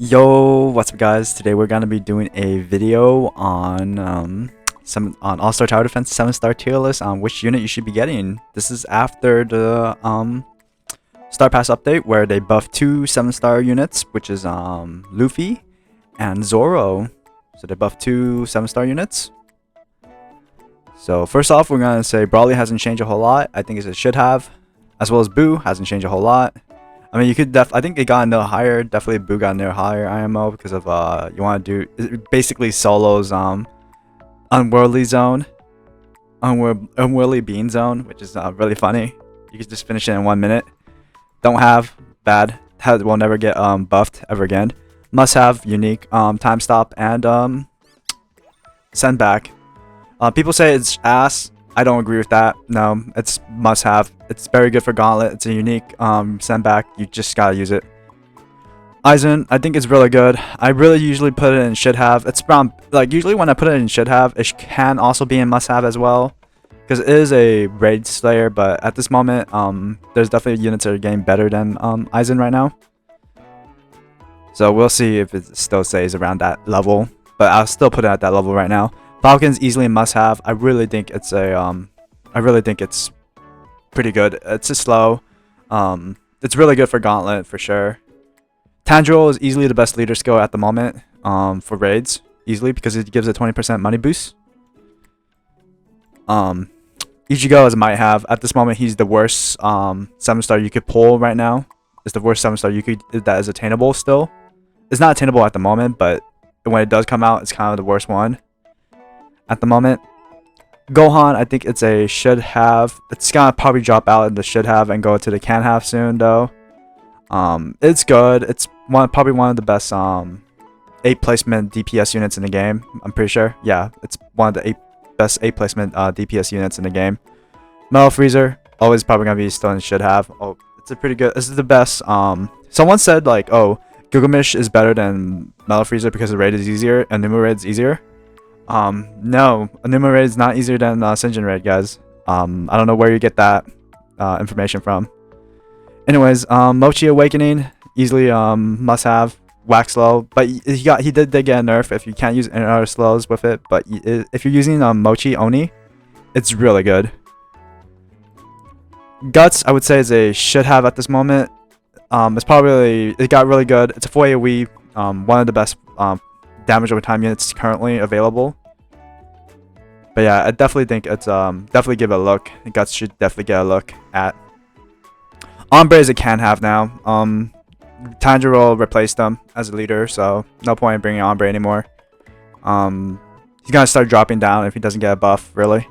Yo, what's up guys? Today we're gonna be doing a video on All-Star Tower Defense 7-star tier list on which unit you should be getting. This is after the Star Pass update where they buffed two 7-star units, which is Luffy and Zoro. So they buffed two 7-star units. So first off, we're gonna say Brawley hasn't changed a whole lot. I think it should have, as well as Boo hasn't changed a whole lot. I mean, you could I think it got a little higher. Definitely Boo got a little higher IMO because of you want to do basically solos unworldly zone, unworldly bean zone, which is really funny. You could just finish it in 1 minute. Don't have bad. Will never get buffed ever again. Must have unique time stop and send back. People say it's ass. I don't agree with that. No, it's must have. It's very good for Gauntlet. It's a unique send back. You just gotta use it. Aizen, I think it's really good. I really usually put it in should have. It's like usually when I put it in should have, it can also be in must have as well, because it is a raid slayer. But at this moment, there's definitely units that are getting better than Aizen right now. So we'll see if it still stays around that level. But I'll still put it at that level right now. Falcon's easily a must-have. I really think it's pretty good. It's a slow. It's really good for Gauntlet for sure. Tanjiro is easily the best leader skill at the moment for raids, easily, because it gives a 20% money boost. Ichigo is a might-have. At this moment, he's the worst 7-star you could pull right now. It's the worst 7-star you could that is attainable still. It's not attainable at the moment, but when it does come out, it's kind of the worst one at the moment. Gohan, I think it's a should have. It's gonna probably drop out in the should have and go to the can have soon though. It's good. It's probably one of the best 8 placement DPS units in the game. I'm pretty sure. Yeah, it's one of the best 8 placement DPS units in the game. Metal Freezer, always probably gonna be still in should have. Oh, it's a pretty good. This is the best. Someone said like, oh, Gilgamesh is better than Metal Freezer because the raid is easier and Numa raid is easier. No, Anuma raid is not easier than Sinjin raid, guys. I don't know where you get that information from. Anyways, Mochi Awakening, easily must have. Wax slow, but he did get a nerf if you can't use any other slows with it. But if you're using Mochi Oni, it's really good. Guts, I would say, is a should have at this moment. It got really good. It's a 4 AoE, one of the best damage over time units currently available. But yeah, I definitely think it's definitely give it a look. Guts should definitely get a look at. Ombre is a can have now. Tanjiro replaced him as a leader, so no point in bringing Ombre anymore. He's gonna start dropping down if he doesn't get a buff, really.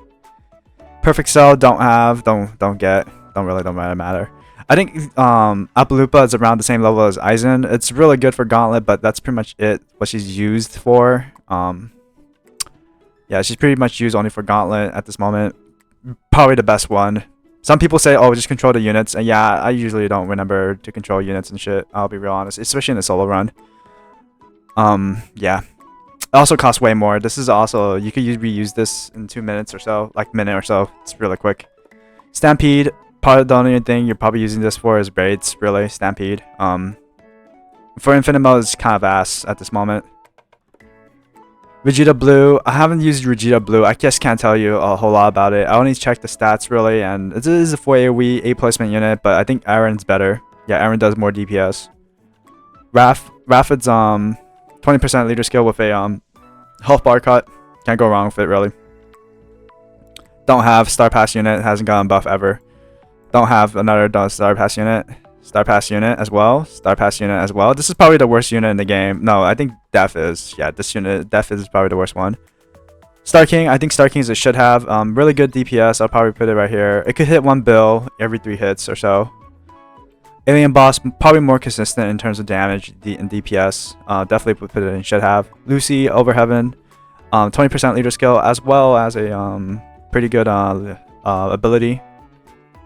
Perfect Cell don't really matter. I think Apalupa is around the same level as Aizen. It's really good for Gauntlet, but that's pretty much it. What she's used for. Yeah, she's pretty much used only for Gauntlet at this moment. Probably the best one. Some people say, oh, just control the units. And yeah, I usually don't remember to control units and shit. I'll be real honest, especially in the solo run. Yeah. It also costs way more. This is also, you could reuse this in 2 minutes or so, like minute or so. It's really quick. Stampede. Part of the only thing you're probably using this for is braids, really. Stampede. For infinite mode, it's kind of ass at this moment. Vegeta Blue. I haven't used Vegeta Blue. I just can't tell you a whole lot about it. I only checked the stats really, and it is a 4 AoE 8 placement unit, but I think Aaron's better. Yeah, Aaron does more DPS. Rapid's 20% leader skill with a health bar cut. Can't go wrong with it really. Don't have Star Pass unit. Hasn't gotten buff ever. Don't have another Star Pass unit. Star Pass unit as well. Star Pass unit as well. This is probably the worst unit in the game. No, I think Def is. Yeah, this unit, Def is probably the worst one. Star King, I think Star King is a should have. Really good DPS. I'll probably put it right here. It could hit 1 bill every 3 hits or so. Alien Boss, probably more consistent in terms of damage and DPS. Definitely put it in should have. Lucy, Over Heaven, 20% leader skill as well as a pretty good ability.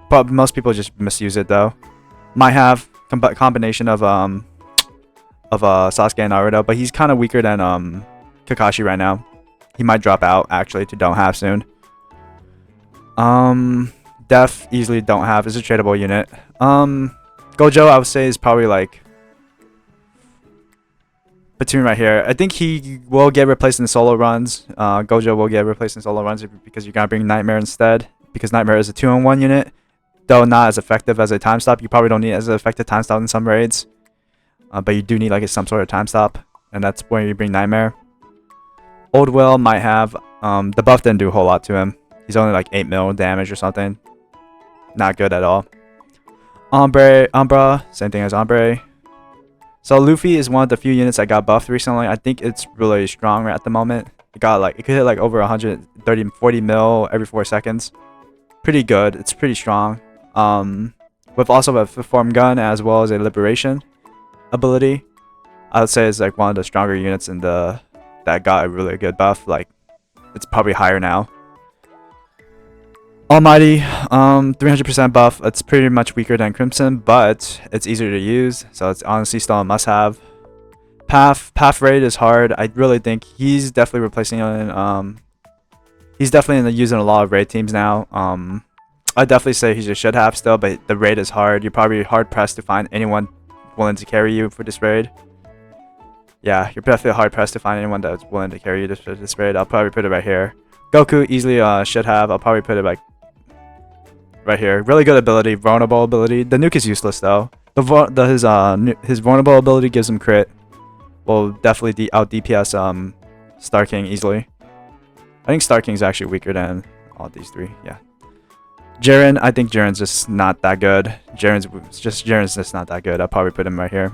But most people just misuse it though. Might have combination of Sasuke and Naruto, but he's kind of weaker than Kakashi right now. He might drop out actually to don't have soon. Def easily don't have. Is a tradable unit. Gojo I would say is probably like platoon right here. I think he will get replaced in solo runs. Gojo will get replaced in solo runs because you're gonna bring Nightmare instead. Because Nightmare is a 2-on-1 unit, though not as effective as a time stop. You probably don't need as effective time stop in some raids, but you do need like some sort of time stop, and that's where you bring Nightmare. Old Will might have the buff didn't do a whole lot to him. He's only like 8 mil damage or something. Not good at all. Umbra, same thing as Ombre. So Luffy is one of the few units that got buffed recently. I think it's really strong at the moment. It could hit like over 140 mil every 4 seconds. Pretty good. It's pretty strong. With also a form gun as well as a liberation ability. I would say it's like one of the stronger units in the that got a really good buff. Like it's probably higher now. Almighty, 300% buff. It's pretty much weaker than Crimson, but it's easier to use, so it's honestly still a must-have. Path raid is hard. I really think he's definitely replacing he's definitely using a lot of raid teams now. I definitely say he just should have still, but the raid is hard. You're probably hard pressed to find anyone willing to carry you for this raid. Yeah, you're definitely hard pressed to find anyone that's willing to carry you for this raid. I'll probably put it right here. Goku easily should have. I'll probably put it like right here. Really good ability, vulnerable ability. The nuke is useless though. His vulnerable ability gives him crit. Will definitely out DPS Star King easily. I think Star King's actually weaker than all these three. Yeah. Jiren, I think Jiren's just not that good. Jiren's just not that good. I'll probably put him right here.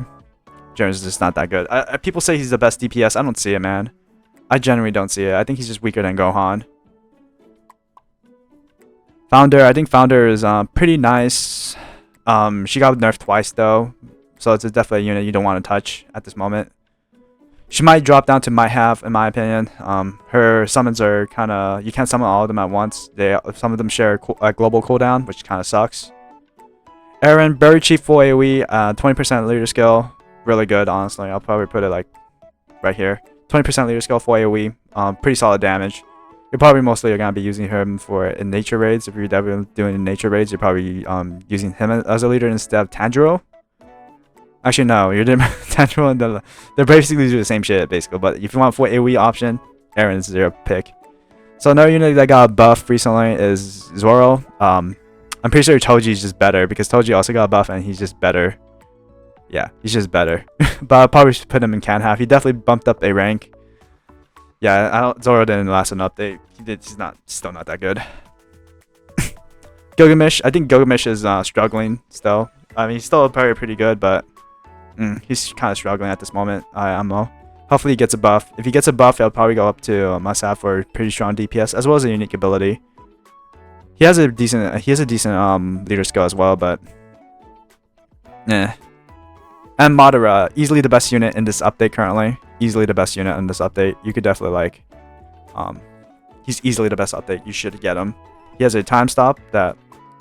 Jiren's just not that good. People say he's the best DPS. I don't see it, man. I generally don't see it. I think he's just weaker than Gohan. Founder, I think Founder is pretty nice. She got nerfed twice though, so it's definitely a unit you don't want to touch at this moment. She might drop down to might have, in my opinion. Her summons are kind of, you can't summon all of them at once. Some of them share a global cooldown, which kind of sucks. Eren, Berry Chief full AoE, 20% leader skill, really good honestly. I'll probably put it like right here. 20% leader skill, full AoE, pretty solid damage. You're probably mostly gonna be using him in nature raids. If you're definitely doing nature raids, you're probably using him as a leader instead of Tanjiro. Actually, no, you're doing Tanjiro and they're basically do the same shit basically. But if you want full AoE option, Eren's your pick. So another unit that got buffed recently is Zoro. I'm pretty sure Toji's just better because Toji also got buffed and he's just better. Yeah, he's just better. But I'll probably put him in can have. He definitely bumped up a rank. Yeah, Zoro didn't last an update. He's still not that good. Gilgamesh, I think Gilgamesh is struggling still. I mean, he's still probably pretty good, but he's kind of struggling at this moment. I don't know. Hopefully he gets a buff. If he gets a buff, it'll probably go up to must-have for pretty strong DPS as well as a unique ability. He has a decent leader skill as well, but yeah. And Madara, easily the best unit in this update currently. Easily the best unit in this update. You could definitely like, he's easily the best update. You should get him. He has a time stop that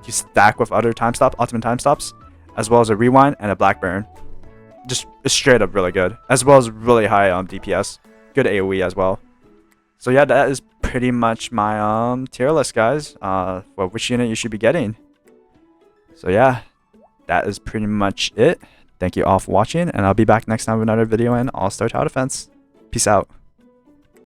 you stack with other ultimate time stops, as well as a rewind and a black burn. Just straight up really good, as well as really high DPS. Good AoE as well. So yeah, that is pretty much my tier list, guys. For which unit you should be getting. So yeah, that is pretty much it. Thank you all for watching, and I'll be back next time with another video in All-Star Tower Defense. Peace out.